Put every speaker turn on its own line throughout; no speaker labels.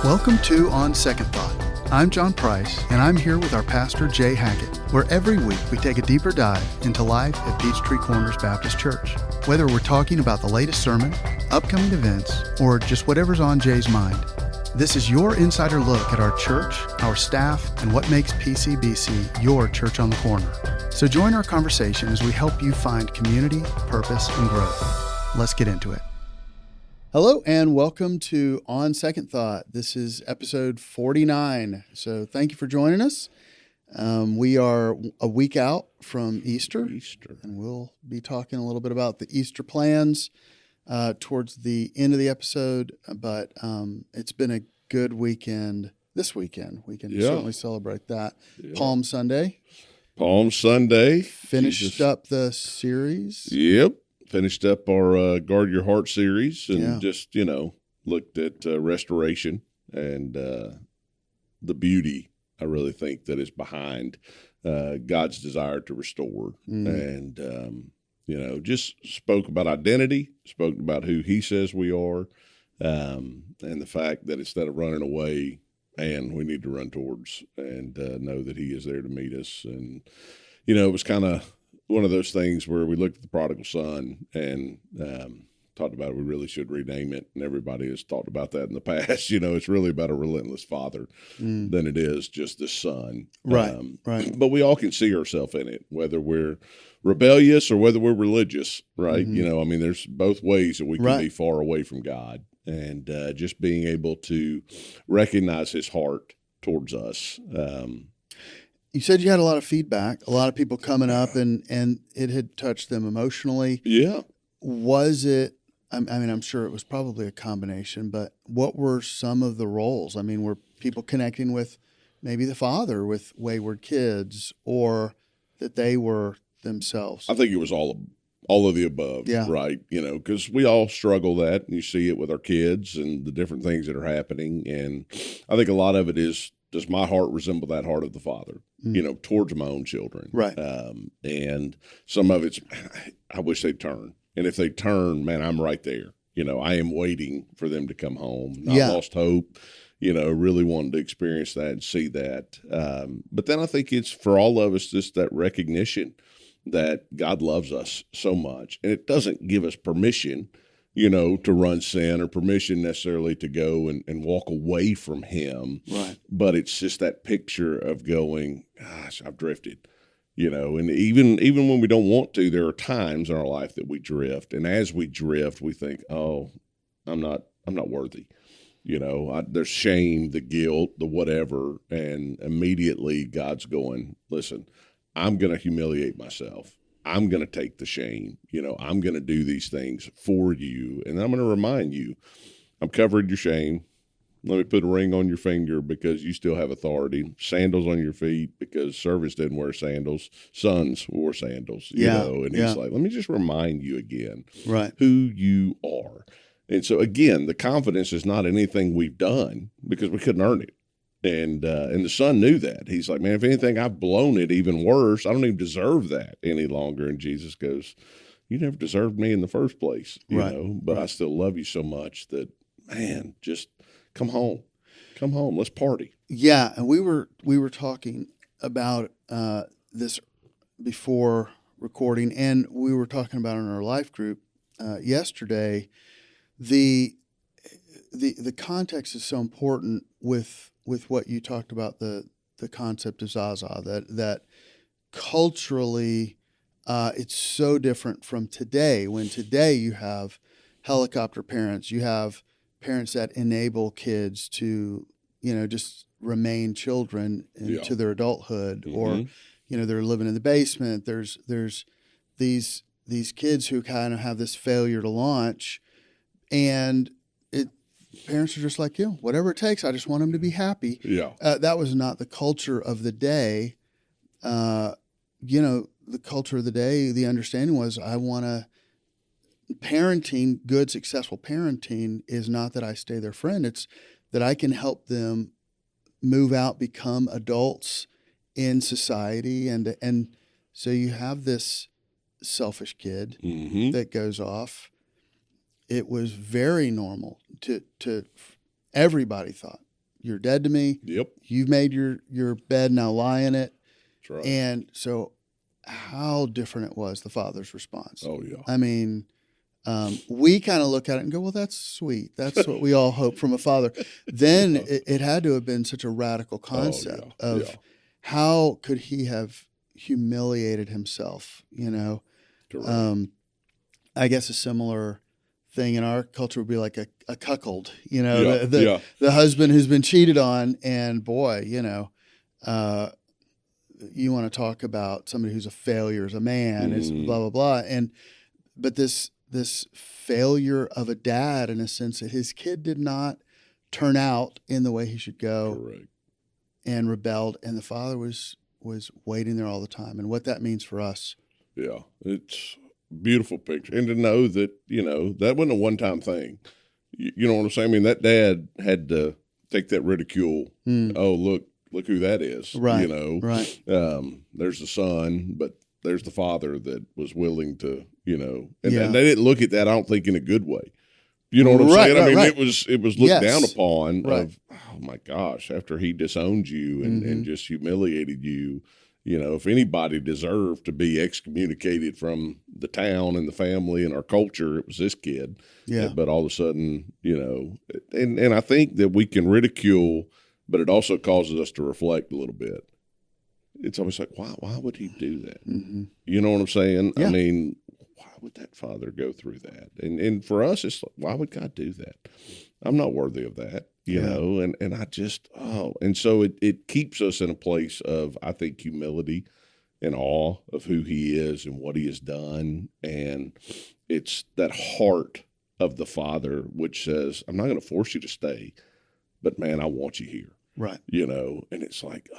Welcome to On Second Thought. I'm John Price, and I'm here with our pastor, Jay Hackett, where every week we take a deeper dive into life at Peachtree Corners Baptist Church. Whether we're talking about the latest sermon, upcoming events, or just whatever's on Jay's mind, this is your insider look at our church, our staff, and what makes PCBC your church on the corner. So join our conversation as we help you find community, purpose, and growth. Let's get into it. Hello and welcome to On Second Thought. This is episode 49. So thank you for joining us. We are a week out from Easter, and we'll be talking a little bit about the Easter plans towards the end of the episode. But it's been a good weekend this weekend. We can certainly celebrate that. Yeah. Palm Sunday. Finished up the series.
Yep. Finished up our Guard Your Heart series and just, looked at restoration and the beauty, I really think, that is behind God's desire to restore. And, just spoke about identity, spoke about who he says we are, and the fact that instead of running away, and we need to run towards and know that he is there to meet us. And, it was kind of one of those things where we looked at the prodigal son and talked about it. We really should rename it, and everybody has talked about that in the past. It's really about a relentless father than it is just the son.
Right.
But we all can see ourselves in it, whether we're rebellious or whether we're religious, right? There's both ways that we can be far away from God, and just being able to recognize his heart towards us.
You said you had a lot of feedback, a lot of people coming up, and it had touched them emotionally.
Yeah.
Was it, I'm sure it was probably a combination, but what were some of the roles? Were people connecting with maybe the father with wayward kids, or that they were themselves?
I think it was all of the above, right? Because we all struggle that, and you see it with our kids and the different things that are happening. And I think a lot of it is, does my heart resemble that heart of the Father, towards my own children? Right. And some of it's, I wish they'd turn. And if they turn, man, I'm right there. I am waiting for them to come home. I lost hope, really wanted to experience that and see that. But then I think it's for all of us, just that recognition that God loves us so much. And it doesn't give us permission, to run sin, or permission necessarily to go and walk away from him. Right. But it's just that picture of going, gosh, I've drifted, and even when we don't want to, there are times in our life that we drift. And as we drift, we think, oh, I'm not worthy. There's shame, the guilt, the whatever. And immediately God's going, listen, I'm going to humiliate myself. I'm going to take the shame. I'm going to do these things for you. And I'm going to remind you, I'm covering your shame. Let me put a ring on your finger because you still have authority. Sandals on your feet because servants didn't wear sandals. Sons wore sandals, And he's like, let me just remind you again who you are. And so, again, the confidence is not anything we've done because we couldn't earn it. And the son knew that. He's like, man, if anything, I've blown it even worse. I don't even deserve that any longer. And Jesus goes, you never deserved me in the first place, but I still love you so much that, man, just come home. Come home. Let's party.
Yeah. And we were talking about this before recording, and we were talking about in our life group yesterday. The context is so important with what you talked about, the concept of Zaza, that culturally it's so different from today, when today you have helicopter parents, you have parents that enable kids to, just remain children into their adulthood, or, they're living in the basement. There's these kids who kind of have this failure to launch, and parents are just like, whatever it takes. I just want them to be happy. Yeah. That was not the culture of the day. The culture of the day, the understanding was, parenting, good, successful parenting is not that I stay their friend. It's that I can help them move out, become adults in society. And so you have this selfish kid that goes off. It was very normal to everybody thought you're dead to me.
Yep.
You've made your bed, now lie in it.
That's right.
And so how different it was, the father's response.
Oh, yeah.
I mean, we kind of look at it and go, well, that's sweet. That's what we all hope from a father. Then it had to have been such a radical concept of how could he have humiliated himself, you know? I guess a similar thing in our culture would be like a cuckold, you know, the husband who's been cheated on, and boy, you know, you want to talk about somebody who's a failure as a man, is blah, blah, blah. But this failure of a dad, in a sense that his kid did not turn out in the way he should go.
Correct.
And rebelled, and the father was waiting there all the time, and what that means for us.
Yeah, it's a beautiful picture. And to know that, you know, that wasn't a one-time thing. You know what I'm saying? I mean, that dad had to take that ridicule. Oh, look who that is.
Right.
You know,
right.
There's the son, but there's the father that was willing to, you know, and they didn't look at that, I don't think, in a good way. You know what I'm saying? I mean, it was looked down upon of, oh my gosh, after he disowned you and just humiliated you, you know, if anybody deserved to be excommunicated from the town and the family and our culture, it was this kid.
Yeah.
But all of a sudden, you know, and I think that we can ridicule, but it also causes us to reflect a little bit. It's always like, why would he do that? You know what I'm saying? Yeah. I mean, why would that father go through that? And for us, it's like, why would God do that? I'm not worthy of that, you know? And I just, and so it keeps us in a place of, I think, humility and awe of who he is and what he has done. And it's that heart of the father, which says, I'm not going to force you to stay, but man, I want you here.
Right.
You know, and it's like,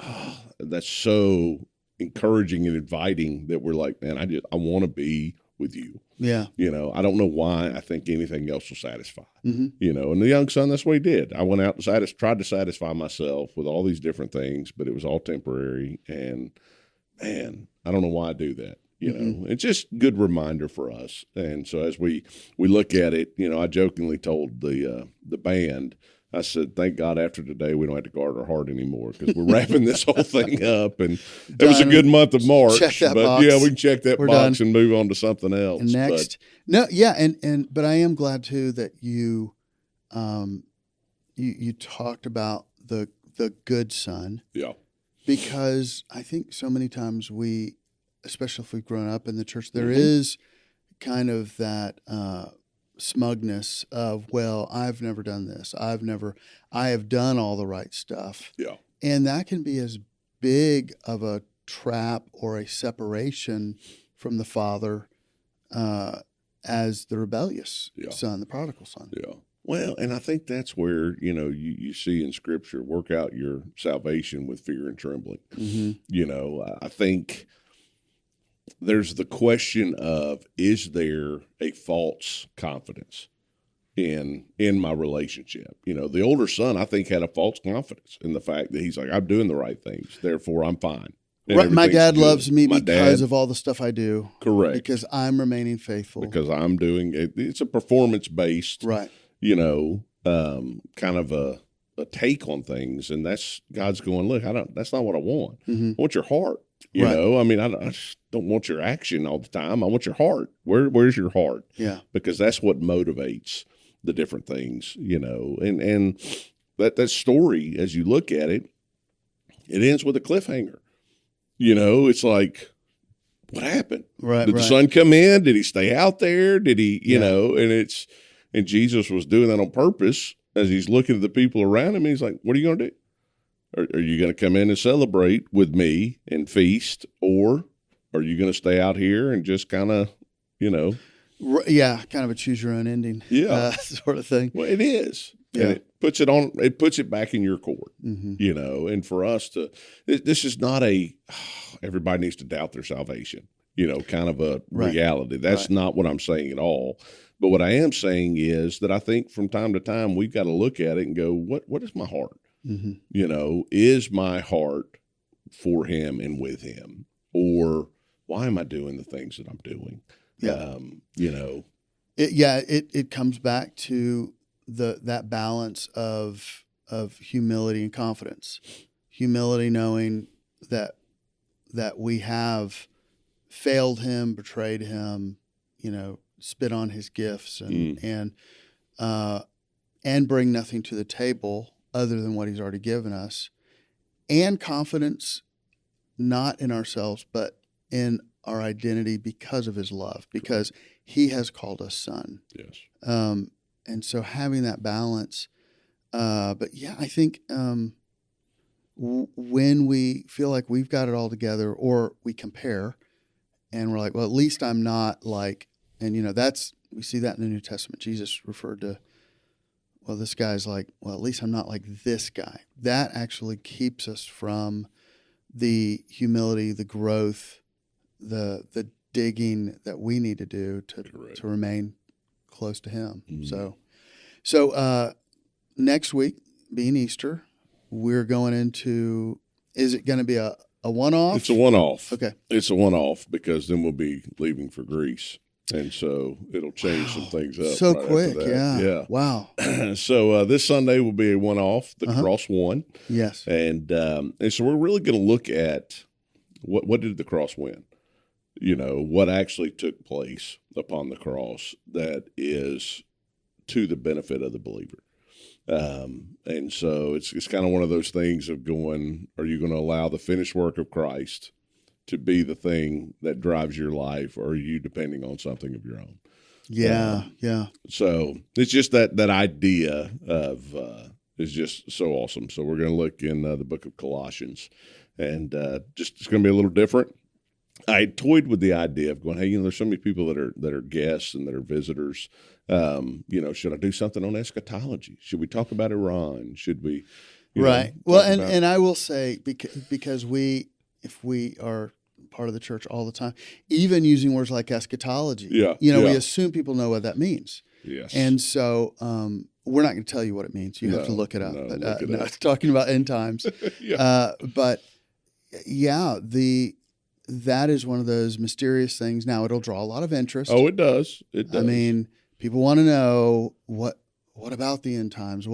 that's so encouraging and inviting that we're like, man, I want to be with you.
Yeah.
You know, I don't know why I think anything else will satisfy. You know, and the young son, that's what he did. I went out and tried to satisfy myself with all these different things, but it was all temporary. And man, I don't know why I do that. You know, it's just a good reminder for us. And so as we look at it, you know, I jokingly told the band, I said, thank God after today we don't have to guard our heart anymore, because we're wrapping this whole thing up. And it was a good month of March.
Check that
but
box.
Yeah, we can check that box
done.
and move on to something else.
And next. But I am glad too that you talked about the good son.
Yeah.
Because I think so many times we, especially if we've grown up in the church, there is kind of that smugness of, well, I've never done this. I have done all the right stuff.
Yeah.
And that can be as big of a trap or a separation from the father as the rebellious son, the prodigal son.
Yeah. Well, and I think that's where, you know, you see in Scripture, work out your salvation with fear and trembling. You know, I think there's the question of, is there a false confidence in my relationship? You know, the older son, I think, had a false confidence in the fact that he's like, I'm doing the right things, therefore I'm fine.
Right. My dad loves me because of all the stuff I do.
Correct.
Because I'm remaining faithful.
Because I'm doing it. It's a performance-based, you know, kind of a take on things. And that's God's going, look, that's not what I want. I want your heart. You know, I mean, I just don't want your action all the time. I want your heart. Where's your heart? Yeah. Because that's what motivates the different things, you know. And that story, as you look at it, it ends with a cliffhanger. You know, it's like, what happened? Did the son come in? Did he stay out there? Did he, you know, and Jesus was doing that on purpose as he's looking at the people around him. And he's like, what are you going to do? Are you going to come in and celebrate with me and feast, or are you going to stay out here and just kind of, you know?
Yeah, kind of a choose your own ending sort of thing.
Well, it is. Yeah. And it puts it back in your court, you know, and for us this is not everybody needs to doubt their salvation, you know, kind of a reality. That's not what I'm saying at all. But what I am saying is that I think from time to time we've got to look at it and go, what is my heart? You know, is my heart for him and with him, or why am I doing the things that I'm doing? You know, it comes back to that balance of
of humility and confidence. Humility, knowing that we have failed him, betrayed him, spit on his gifts, and bring nothing to the table other than what he's already given us. And confidence, not in ourselves, but in our identity because of his love, because he has called us son.
Yes.
And so having that balance, but yeah, I think when we feel like we've got it all together, or we compare and we're like, well, at least I'm not like, and we see that in the New Testament. Jesus referred to, well, this guy's like, well, at least I'm not like this guy. That actually keeps us from the humility, the growth, the digging that we need to do to remain close to him. Mm-hmm. So next week, being Easter, we're going into, is it going to be a one-off?
It's a one-off.
Okay.
It's a one-off because then we'll be leaving for Greece. And so it'll change some things up.
So quick, yeah. Wow.
So this Sunday will be a one-off, the cross won.
Yes.
And so we're really going to look at what did the cross win? What actually took place upon the cross that is to the benefit of the believer. And so it's kind of one of those things of going, are you going to allow the finished work of Christ to be the thing that drives your life, or are you depending on something of your own?
Yeah, yeah.
So it's just that idea of is just so awesome. So we're going to look in the book of Colossians, and just it's going to be a little different. I toyed with the idea of going, hey, there's so many people that are guests and that are visitors. Should I do something on eschatology? Should we talk about Iran? Should we?
Right. Well, and I will say, because if we are part of the church all the time, even using words like eschatology, we assume people know what that means.
Yes.
And so we're not going to tell you what it means. You have to look it up. It's talking about end times. But yeah, that is one of those mysterious things. Now, it'll draw a lot of interest.
Oh, it does. It does.
I mean, people want to know what about the end times?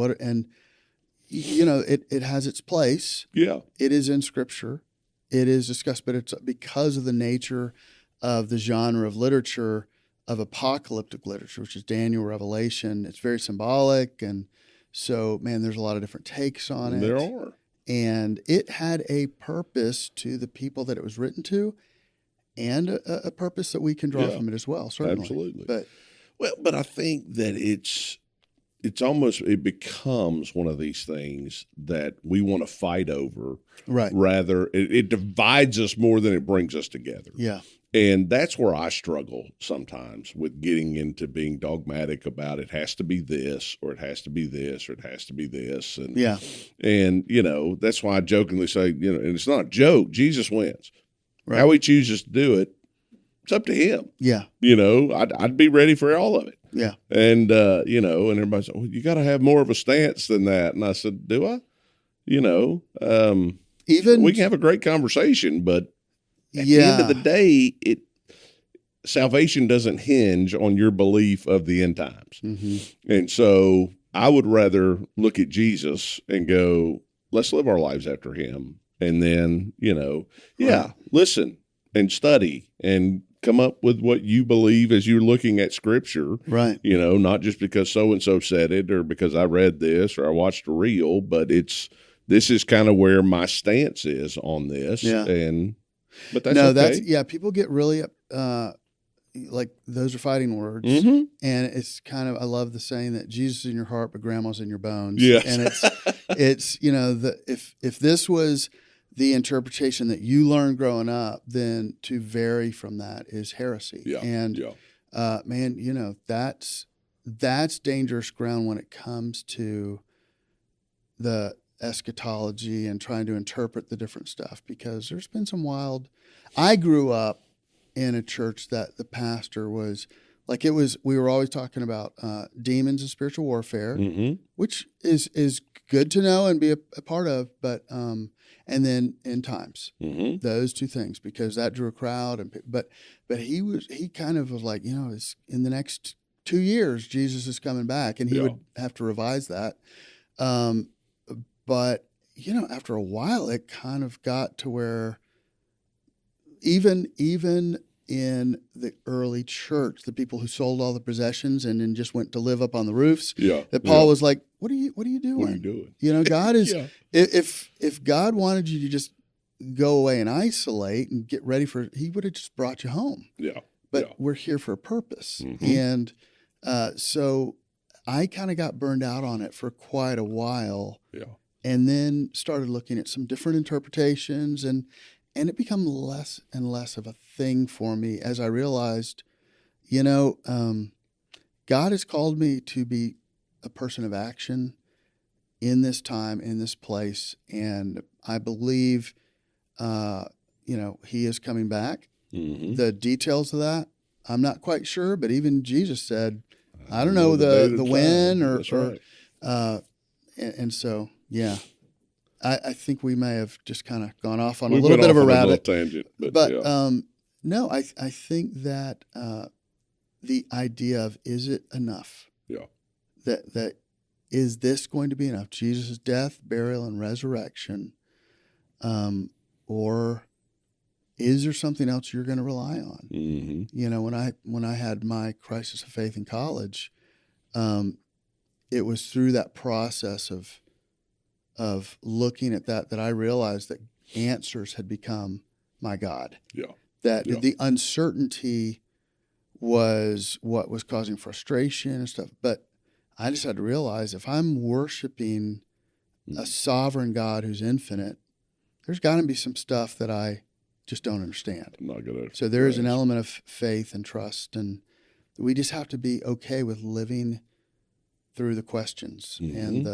It has its place.
Yeah.
It is in Scripture. It is discussed, but it's because of the nature of the genre of literature, of apocalyptic literature, which is Daniel, Revelation. It's very symbolic. And so, man, there's a lot of different takes on it.
There are.
And it had a purpose to the people that it was written to, and a purpose that we can draw from it as well, certainly.
Absolutely.
But
I think that it becomes one of these things that we want to fight over.
Right.
Rather, it divides us more than it brings us together.
Yeah.
And that's where I struggle sometimes with getting into being dogmatic about it has to be this, or it has to be this, or it has to be this. And, and that's why I jokingly say, and it's not a joke, Jesus wins. Right. How he chooses to do it, it's up to him.
Yeah.
I'd be ready for all of it.
Yeah.
And, and everybody said, well, you got to have more of a stance than that. And I said, do I? We can have a great conversation, but at the end of the day, salvation doesn't hinge on your belief of the end times. Mm-hmm. And so I would rather look at Jesus and go, let's live our lives after him. And then, listen and study and come up with what you believe as you're looking at Scripture.
Right.
Not just because so-and-so said it, or because I read this or I watched a reel, but this is kind of where my stance is on this. Yeah. But that's okay.
People get really like those are fighting words.
Mm-hmm.
And it's kind of, I love the saying that Jesus is in your heart, but grandma's in your bones.
Yes.
And it's if this was the interpretation that you learned growing up, then to vary from that is heresy.
Yeah.
And man, that's dangerous ground when it comes to the eschatology and trying to interpret the different stuff, because there's been some wild. I grew up in a church that the pastor was like, we were always talking about demons and spiritual warfare,
mm-hmm.
which is good to know and be a part of, but and then end times,
mm-hmm.
those two things, because that drew a crowd. But he kind of was like, it's in the next 2 years Jesus is coming back, and he would have to revise that. But, after a while, it kind of got to where even in the early church, the people who sold all the possessions and then just went to live up on the roofs, that Paul was like, what are you doing?
What are you doing?
God is, if God wanted you to just go away and isolate and get ready he would have just brought you home.
Yeah.
But we're here for a purpose. And so I kind of got burned out on it for quite a while.
Yeah.
And then started looking at some different interpretations, and it became less and less of a thing for me as I realized, God has called me to be a person of action in this time, in this place. And I believe, he is coming back. The details of that, I'm not quite sure, but even Jesus said, I don't know the when and so, yeah. I think we may have just kind of gone off on a little bit of a rabbit
tangent,
no, I think that the idea of, is it enough?
Yeah.
That is this going to be enough? Jesus' death, burial, and resurrection, or is there something else you're going to rely on? When I had my crisis of faith in college, it was through that process of looking at that I realized that answers had become my God.
Yeah.
That the uncertainty was what was causing frustration and stuff. But I just had to realize, if I'm worshiping a sovereign God who's infinite, there's got to be some stuff that I just don't understand.
I'm not gonna.
So there is an element of faith and trust, and we just have to be okay with living through the questions and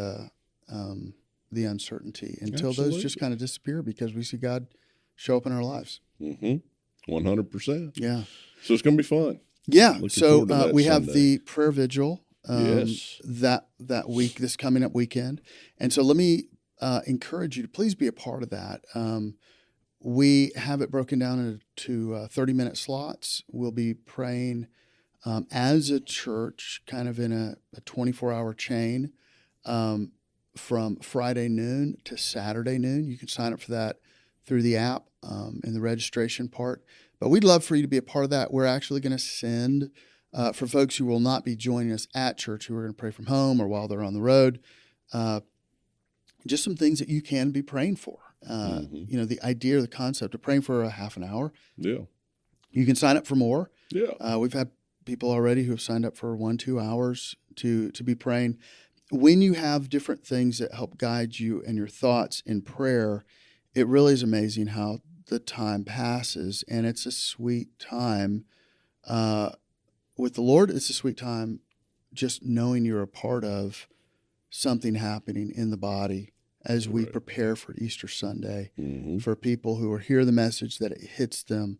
the uncertainty until those just kind of disappear, because we see God show up in our lives.
100%.
Yeah.
So it's going to be fun.
Yeah.
So
we have the prayer vigil
yes.
that week, this coming up weekend. And so let me encourage you to please be a part of that. We have it broken down into 30-minute slots. We'll be praying as a church, kind of in a 24-hour chain, from Friday noon to Saturday noon. You can sign up for that through the app in the registration part. But we'd love for you to be a part of that. We're actually going to send, for folks who will not be joining us at church, who are going to pray from home or while they're on the road, just some things that you can be praying for. The idea or the concept of praying for a half an hour.
Yeah.
You can sign up for more.
Yeah.
We've had people already who have signed up for 1-2 hours to be praying. When you have different things that help guide you and your thoughts in prayer, it really is amazing how the time passes, and it's a sweet time. With the Lord, it's a sweet time just knowing you're a part of something happening in the body as we prepare for Easter Sunday, for people who are hear the message, that it hits them,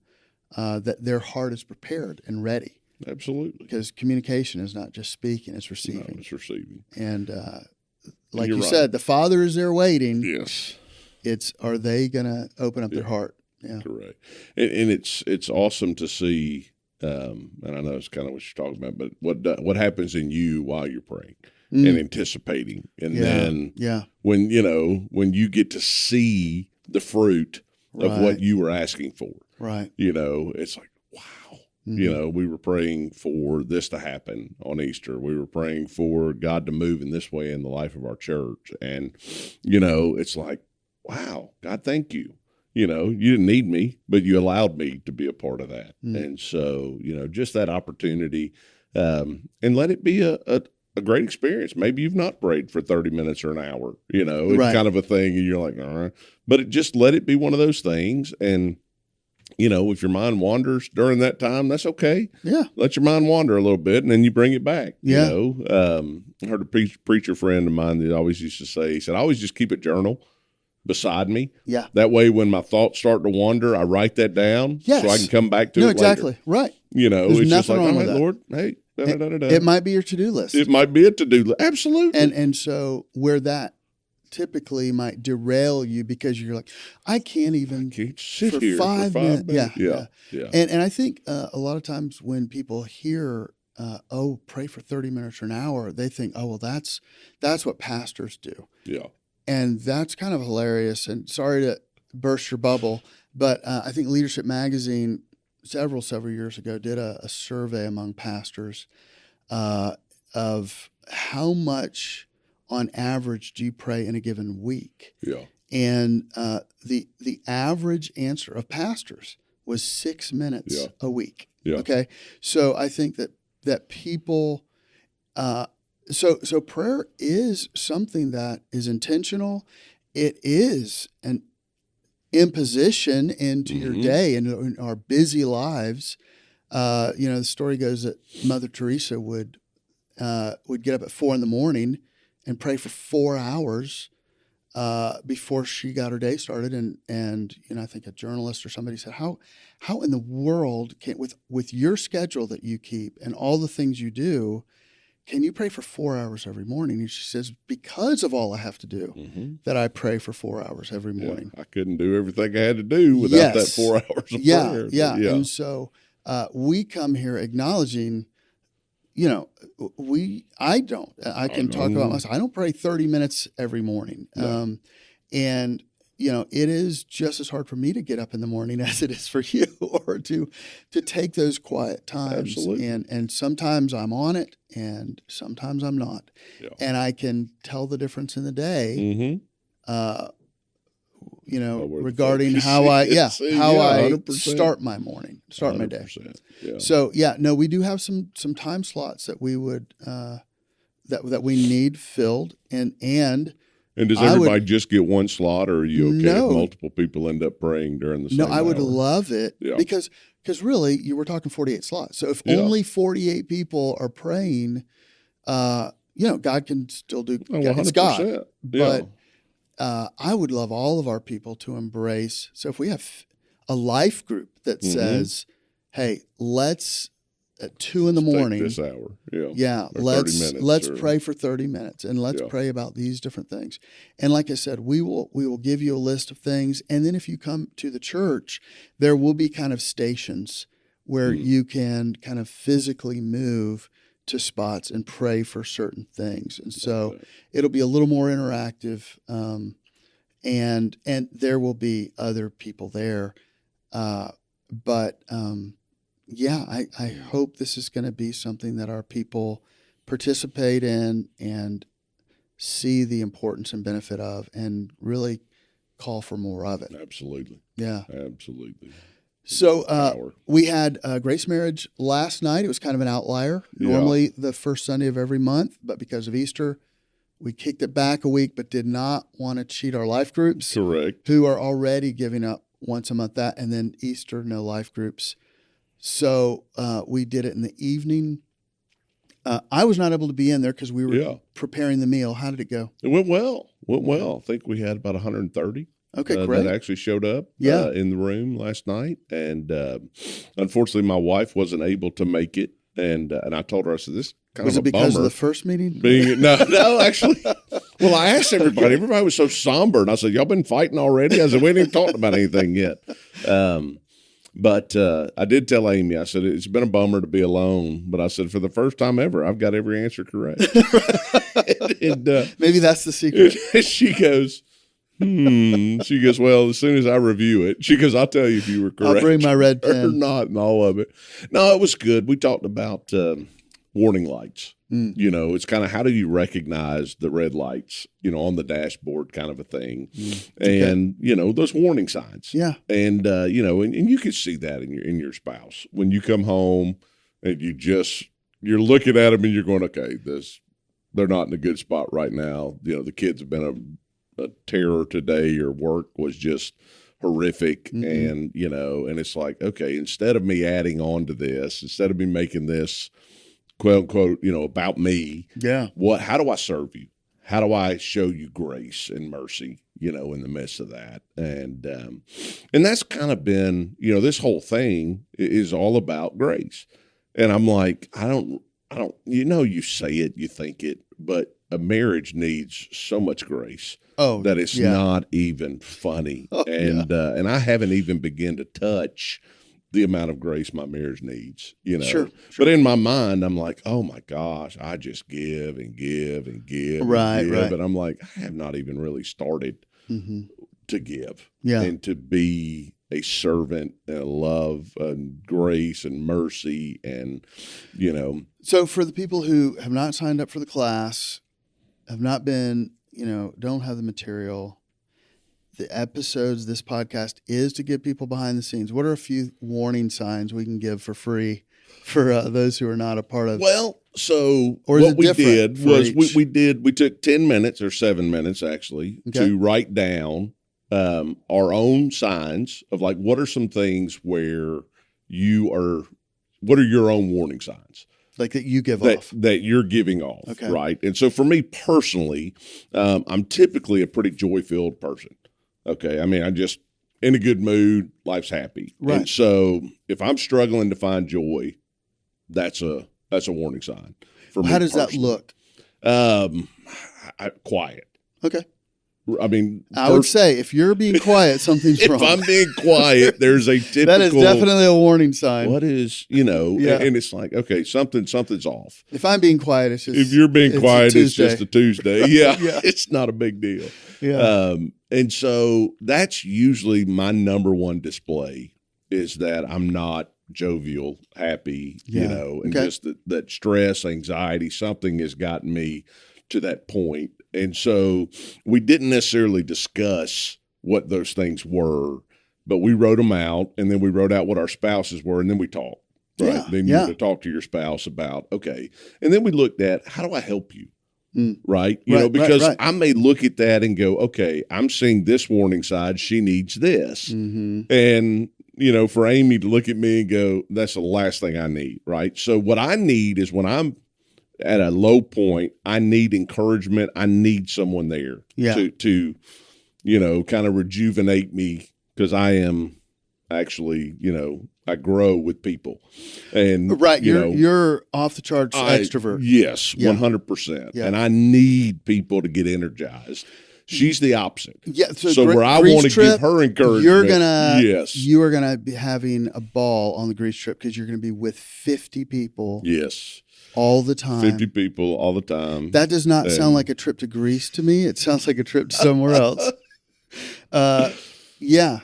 that their heart is prepared and ready.
Absolutely.
Because communication is not just speaking, it's receiving.
No, it's receiving.
And like you said, the Father is there waiting.
Yes.
Are they going to open up their heart? Yeah.
Correct. And it's awesome to see, and I know it's kind of what you're talking about, but what happens in you while you're praying and anticipating. And then when you get to see the fruit of what you were asking for, it's like, wow. We were praying for this to happen on Easter. We were praying for God to move in this way in the life of our church. And, it's like, wow, God, thank you. You didn't need me, but you allowed me to be a part of that. And so, just that opportunity, and let it be a great experience. Maybe you've not prayed for 30 minutes or an hour, it's kind of a thing, and you're like, all right. But just let it be one of those things. And, if your mind wanders during that time, that's okay.
Yeah.
Let your mind wander a little bit, and then you bring it back.
Yeah.
I heard a preacher friend of mine that always used to say, he said, I always just keep a journal beside me.
Yeah.
That way, when my thoughts start to wander, I write that down so I can come back to it
exactly.
later.
Right.
There's
it's
just
like,
all
right,
Lord, hey,
it might be your to-do list.
It might be a to-do list. Absolutely.
And so where that typically might derail you, because you're like, I can't
sit
for
here
5
for 5 minutes.
Yeah. And I think a lot of times when people hear, pray for 30 minutes or an hour, they think, oh, well, that's what pastors do.
Yeah.
And that's kind of hilarious. And sorry to burst your bubble, but I think Leadership Magazine several years ago did a survey among pastors of how much on average do you pray in a given week?
Yeah.
And the average answer of pastors was 6 minutes a week.
Yeah.
Okay. So I think that people, so prayer is something that is intentional. It is an imposition into your day and in our busy lives. The story goes that Mother Teresa would get up at 4 a.m. and pray for 4 hours before she got her day started. And I think a journalist or somebody said, how in the world can, with your schedule that you keep and all the things you do, can you pray for 4 hours every morning? And she says, because of all I have to do, that I pray for 4 hours every morning.
I couldn't do everything I had to do without that 4 hours of prayer.
Yeah. And so we come here acknowledging, I can talk about myself. I don't pray 30 minutes every morning. No. And it is just as hard for me to get up in the morning as it is for you, or to take those quiet times.
Absolutely.
And sometimes I'm on it and sometimes I'm not.
Yeah.
And I can tell the difference in the day, regarding how I start my morning, my day.
Yeah.
So we do have some time slots that we would, that we need filled
and does everybody just get one slot, or are you okay if multiple people end up praying during the same hour?
I would love it because really you were talking 48 slots. So if only 48 people are praying, God can still do, it's God. But I would love all of our people to embrace. So if we have a life group that says, hey, let's at 2 a.m,
this hour.
let's pray for 30 minutes and let's pray about these different things. And like I said, we will give you a list of things. And then if you come to the church, there will be kind of stations where you can kind of physically move to spots and pray for certain things. And so it'll be a little more interactive. And there will be other people there. I hope this is going to be something that our people participate in and see the importance and benefit of, and really call for more of it.
Absolutely.
Yeah.
Absolutely.
So we had Grace Marriage last night. It was kind of an outlier. Normally the first Sunday of every month, but because of Easter, we kicked it back a week, but did not want to cheat our life groups.
Correct.
Who are already giving up once a month that, and then Easter, no life groups. So we did it in the evening. I was not able to be in there because we were preparing the meal. How did it go?
It went well. I think we had about 130.
Okay, great.
That actually showed up in the room last night. And unfortunately, my wife wasn't able to make it. And I told her, I said, this kind
was
of a
bummer. Was it because
bummer.
of the first meeting?
No, actually. Well, I asked everybody. Everybody was so somber. And I said, y'all been fighting already? I said, we ain't even talked about anything yet. But I did tell Amy, I said, it's been a bummer to be alone. But I said, for the first time ever, I've got every answer correct. and,
maybe that's the secret.
She goes, She goes, well, as soon as I review it, she goes, I'll tell you if you were correct.
I'll bring my red pen.
Or not, and all of it. No, it was good. We talked about warning lights. You know, it's kind of how do you recognize the red lights, you know, on the dashboard kind of a thing. And, you know, those warning signs.
Yeah.
And, you know, and you can see that in your spouse. When you come home and you're looking at them and you're going, okay, they're not in a good spot right now. You know, the kids have been a terror today, or work was just horrific. And, you know, and it's like, okay, instead of me adding on to this, instead of me making this quote unquote, you know, about me.
Yeah.
How do I serve you? How do I show you grace and mercy, you know, in the midst of that? And that's kind of been, you know, this whole thing is all about grace. And I'm like, I don't, you know, you say it, you think it, but a marriage needs so much grace that it's not even funny. And I haven't even begun to touch the amount of grace my marriage needs,
Sure.
But in my mind, I'm like, oh my gosh, I just give and give and give.
Right,
and give.
right.
But I'm like, I have not even really started to give and to be a servant and love and grace and mercy and,
So for the people who have not signed up for the class, have not been, don't have the material, the episodes, this podcast is to get people behind the scenes. What are a few warning signs we can give for free for those who are not a part of?
Well, so what we did was we took 10 minutes or 7 minutes actually to write down our own signs of like, what are some things where what are your own warning signs?
Like that you give off.
That you're giving off, right? And so for me personally, I'm typically a pretty joy-filled person. Okay, I mean, I'm just in a good mood, life's happy.
Right.
And so if I'm struggling to find joy, that's a warning sign for me.
How does that look?
Quiet.
Okay.
I mean,
I would say if you're being quiet, something's wrong.
If I'm being quiet, there's a typical.
That is definitely a warning sign.
What is, and it's like, okay, something's off.
If I'm being quiet, it's just.
If you're being quiet, it's just a Tuesday. Yeah, it's not a big deal.
Yeah.
And so that's usually my number one display is that I'm not jovial, happy, and just that stress, anxiety, something has gotten me to that point. And so we didn't necessarily discuss what those things were, but we wrote them out, and then we wrote out what our spouses were, and then we talked, right?
Yeah,
then you have to talk to your spouse about, okay. And then we looked at, how do I help you? Right? Because I may look at that and go, okay, I'm seeing this warning side. She needs this. Mm-hmm. And, for Amy to look at me and go, that's the last thing I need. Right. So what I need is when I'm at a low point, I need encouragement. I need someone there to kind of rejuvenate me because I am actually, I grow with people, and
you're off the charts extrovert.
Yes, 100%. And I need people to get energized. She's the opposite.
Yeah.
So where I want to give her encouragement,
you are gonna be having a ball on the Greece trip because you're gonna be with 50 people.
Yes.
All the time.
50 people all the time.
That does not sound like a trip to Greece to me. It sounds like a trip to somewhere else.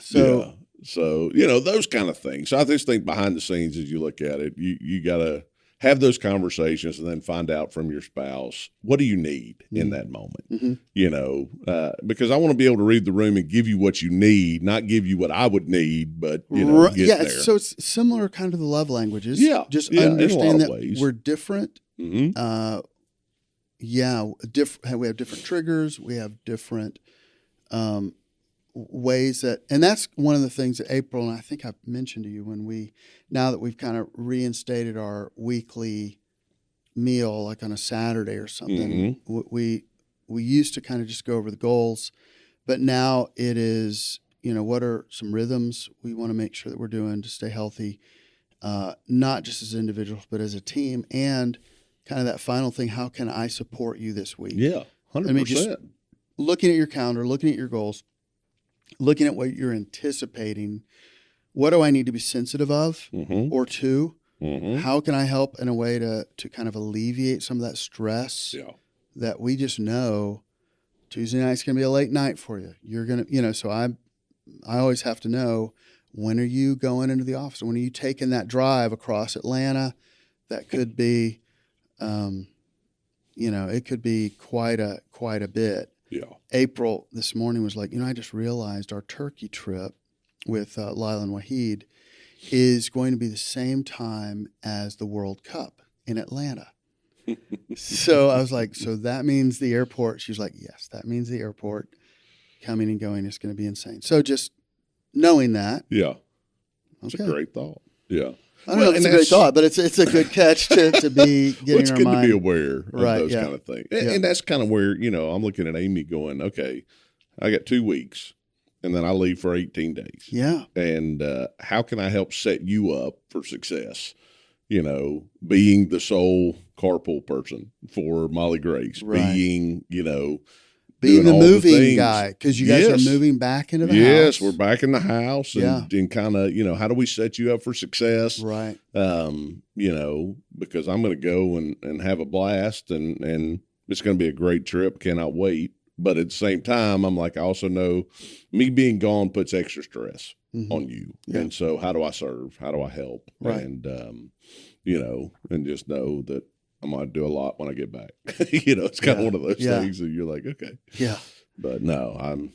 So, those kind of things. So I just think behind the scenes, as you look at it, you got to have those conversations and then find out from your spouse, what do you need in that moment? Mm-hmm. Because I want to be able to read the room and give you what you need, not give you what I would need, but, get there.
So it's similar kind of the love languages.
Yeah.
Just understand that
ways.
We're different.
Mm-hmm.
We have different triggers. We have different ways and that's one of the things that April, and I think I mentioned to you now that we've kind of reinstated our weekly meal, like on a Saturday or something, we used to kind of just go over the goals, but now it is, what are some rhythms we want to make sure that we're doing to stay healthy, not just as individuals, but as a team, and kind of that final thing, how can I support you this week?
Yeah, 100%.
I mean, just looking at your calendar, looking at your goals, looking at what you're anticipating, what do I need to be sensitive of or to? Mm-hmm. How can I help in a way to kind of alleviate some of that stress that we just know Tuesday night's going to be a late night for you. You're going to, so I always have to know, when are you going into the office? When are you taking that drive across Atlanta? That could be, it could be quite a bit.
Yeah.
April this morning was like, I just realized our Turkey trip with Lila and Wahid is going to be the same time as the World Cup in Atlanta. So I was like, so that means the airport. She was like, yes, that means the airport coming and going is going to be insane. So just knowing that.
Yeah. It's a great thought. Yeah.
I don't know if it's a great thought, but it's a good catch to be getting our mind. It's good
to be aware of those kind of things. And that's kind of where, I'm looking at Amy going, okay, I got 2 weeks and then I leave for 18 days.
Yeah.
And how can I help set you up for success? Being the sole carpool person for Molly Grace, being
Being the moving guy, because you guys are moving back into the house.
Yes, we're back in the house, and kind of, how do we set you up for success?
Right.
Because I'm going to go and have a blast, and it's going to be a great trip. Cannot wait. But at the same time, I'm like, I also know me being gone puts extra stress on you. Yeah. And so how do I serve? How do I help?
Right.
And, and just know that I'm going to do a lot when I get back. It's kind of one of those things that you're like, okay.
Yeah.
But no, I'm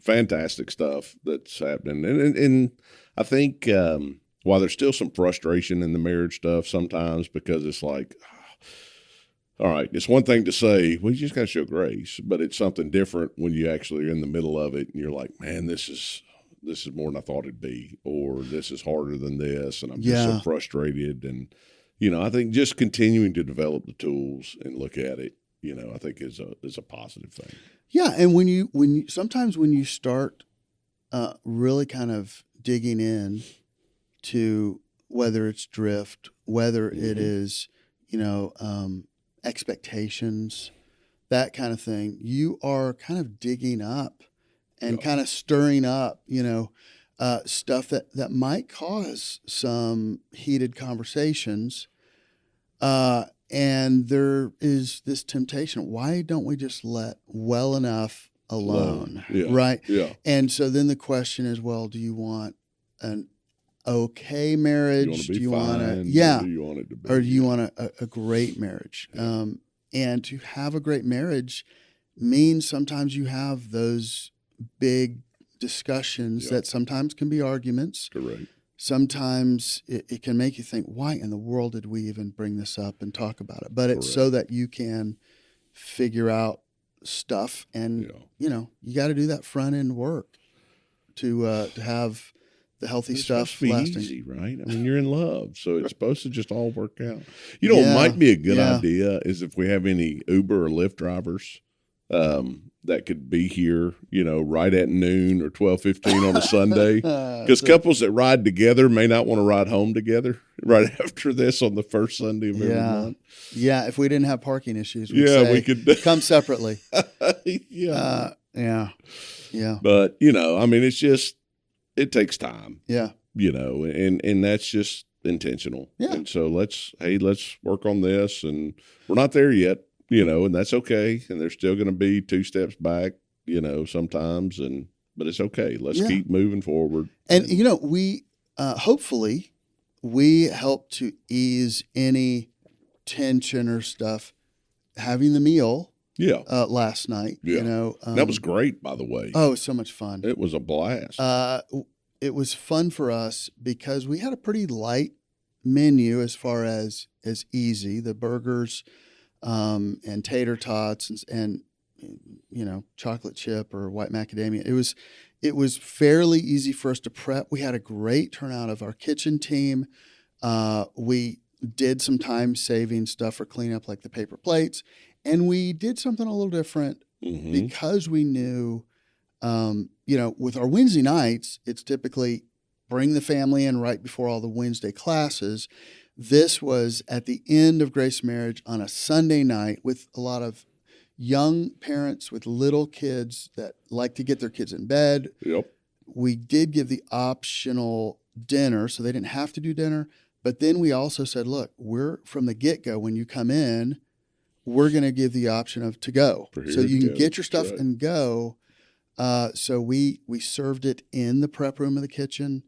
fantastic stuff that's happening. And I think while there's still some frustration in the marriage stuff sometimes, because it's like, all right, it's one thing to say, well, you just got to show grace, but it's something different when you actually are in the middle of it and you're like, man, this is more than I thought it'd be, or this is harder than this, and I'm just so frustrated. And I think just continuing to develop the tools and look at it, I think is a positive thing.
Yeah, and when you sometimes when you start really kind of digging in to whether it's drift, whether it is expectations, that kind of thing, you are kind of digging up and kind of stirring up, stuff that might cause some heated conversations. And there is this temptation. Why don't we just let well enough alone?
Yeah.
Right?
Yeah.
And so then the question is, well, do you want an okay marriage?
Do you want to be fine?
Yeah.
Or do you want it to be?
Or do you want a great marriage? Yeah. And to have a great marriage means sometimes you have those big discussions that sometimes can be arguments.
Correct.
Sometimes it can make you think, why in the world did we even bring this up and talk about it? But it's so that you can figure out stuff, and you got to do that front end work to have the healthy stuff lasting.
Easy, right? I mean, you're in love, so it's supposed to just all work out. What might be a good idea is if we have any Uber or Lyft drivers that could be here, right at noon or 12:15 on a Sunday, because couples that ride together may not want to ride home together right after this on the first Sunday of every month.
Yeah, if we didn't have parking issues, we could come separately. Yeah.
But it's just. It takes time.
Yeah.
And that's just intentional.
Yeah.
And so let's work on this, and we're not there yet, and that's okay. And there's still going to be 2 steps back, sometimes, but it's okay. Let's keep moving forward.
And we hopefully we help to ease any tension or stuff having the meal. Last night,
that was great, by the way.
Oh, it was so much fun.
It was a blast.
It was fun for us because we had a pretty light menu as far as easy. The burgers, and tater tots and chocolate chip or white macadamia. It was fairly easy for us to prep. We had a great turnout of our kitchen team. We did some time saving stuff for cleanup, like the paper plates. And we did something a little different because we knew, with our Wednesday nights, it's typically bring the family in right before all the Wednesday classes. This was at the end of Grace Marriage on a Sunday night with a lot of young parents with little kids that like to get their kids in bed.
Yep.
We did give the optional dinner, so they didn't have to do dinner. But then we also said, look, we're from the get-go, when you come in, we're going to give the option of to go. So you can get your stuff and go. So we served it in the prep room of the kitchen.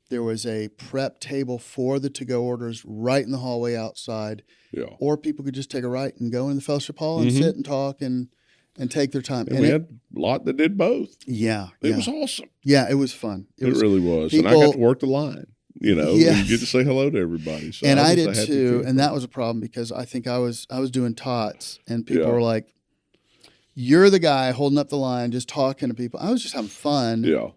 There was a prep table for the to-go orders right in the hallway outside. Yeah. Or people could just take a right and go in the fellowship hall and sit and talk and take their time.
And we had a lot that did both.
Yeah.
It was awesome.
Yeah, it was fun.
It really was. And I got to work the line. And get to say hello to everybody. So
and I did too, and that was a problem because I think I was doing tots, and people were like, "You're the guy holding up the line, just talking to people." I was just having fun. Yeah.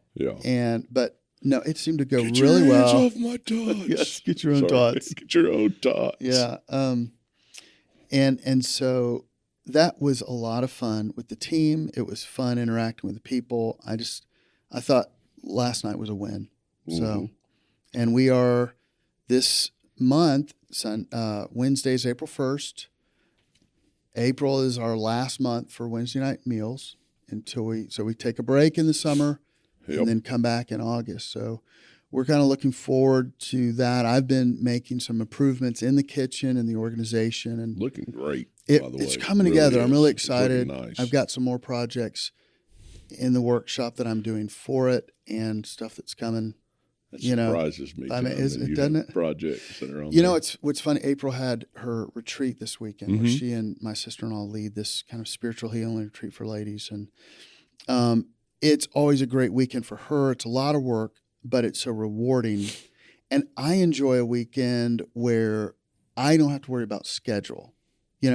But no, it seemed to go really well.
Get your hands off my tots.
Yes, get your own tots.
Get your own tots.
Yeah. And so that was a lot of fun with the team. It was fun interacting with the people. I thought last night was a win. So. And we are this month, Wednesday's April 1st. April is our last month for Wednesday night meals. until we take a break in the summer and then come back in August. So we're kind of looking forward to that. I've been making some improvements in the kitchen and the organization, and
looking great.
It's coming together. I'm really excited.
Nice.
I've got some more projects in the workshop that I'm doing for it, and stuff that's coming.
That surprises me.
I mean, doesn't it?
Projects that are on.
It's what's funny. April had her retreat this weekend, where she and my sister-in-law lead this kind of spiritual healing retreat for ladies, and it's always a great weekend for her. It's a lot of work, but it's so rewarding, and I enjoy a weekend where I don't have to worry about schedule.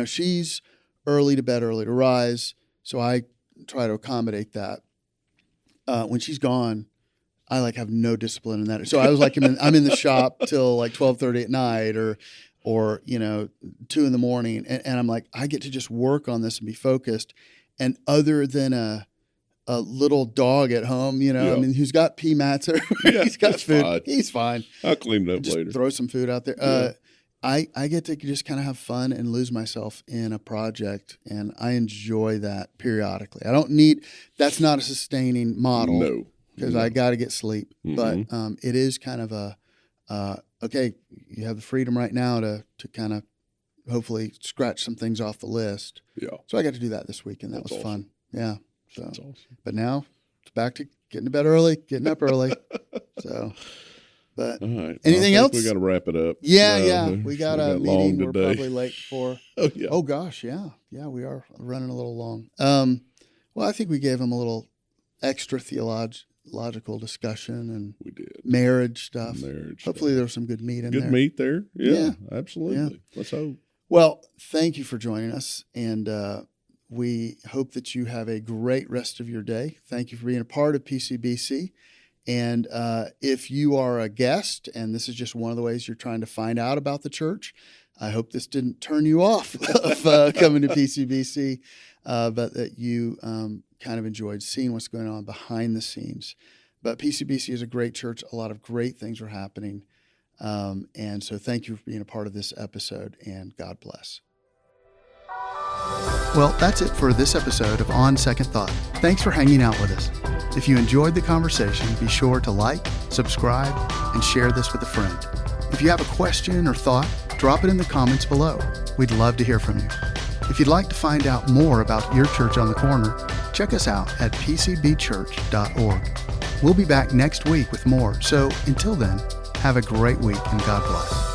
She's early to bed, early to rise, so I try to accommodate that. When she's gone, I have no discipline in that. So I was I'm in the shop till 12:30 at night or 2 a.m, and I'm I get to just work on this and be focused. And other than a little dog at home, who's got pee mats, he's got food, fine. He's fine.
I'll clean it up
just
later.
Throw some food out there. I get to just kind of have fun and lose myself in a project, and I enjoy that periodically. That's not a sustaining model.
No.
Because I got to get sleep. But it is kind of okay, you have the freedom right now to kind of hopefully scratch some things off the list.
Yeah.
So I got to do that this weekend. That was
awesome.
Fun. Yeah. So,
that's awesome.
But now it's back to getting to bed early, getting up early. So, but
all right.
Anything else?
We got to wrap it up.
Yeah. We got a meeting we're probably late for.
Oh, yeah.
Oh, gosh. Yeah. Yeah, we are running a little long. Well, I think we gave them a little extra theological discussion and
we did
marriage stuff. Hopefully there was some good meat in there.
Good meat there. Yeah, absolutely. Yeah. Let's hope.
Well, thank you for joining us, and we hope that you have a great rest of your day. Thank you for being a part of PCBC. And if you are a guest and this is just one of the ways you're trying to find out about the church, I hope this didn't turn you off of coming to PCBC, but that you kind of enjoyed seeing what's going on behind the scenes. But PCBC is a great church. A lot of great things are happening. And so thank you for being a part of this episode, and God bless. Well, that's it for this episode of On Second Thought. Thanks for hanging out with us. If you enjoyed the conversation, be sure to like, subscribe, and share this with a friend. If you have a question or thought, drop it in the comments below. We'd love to hear from you. If you'd like to find out more about your church on the corner, check us out at pcbchurch.org. We'll be back next week with more. So until then, have a great week and God bless.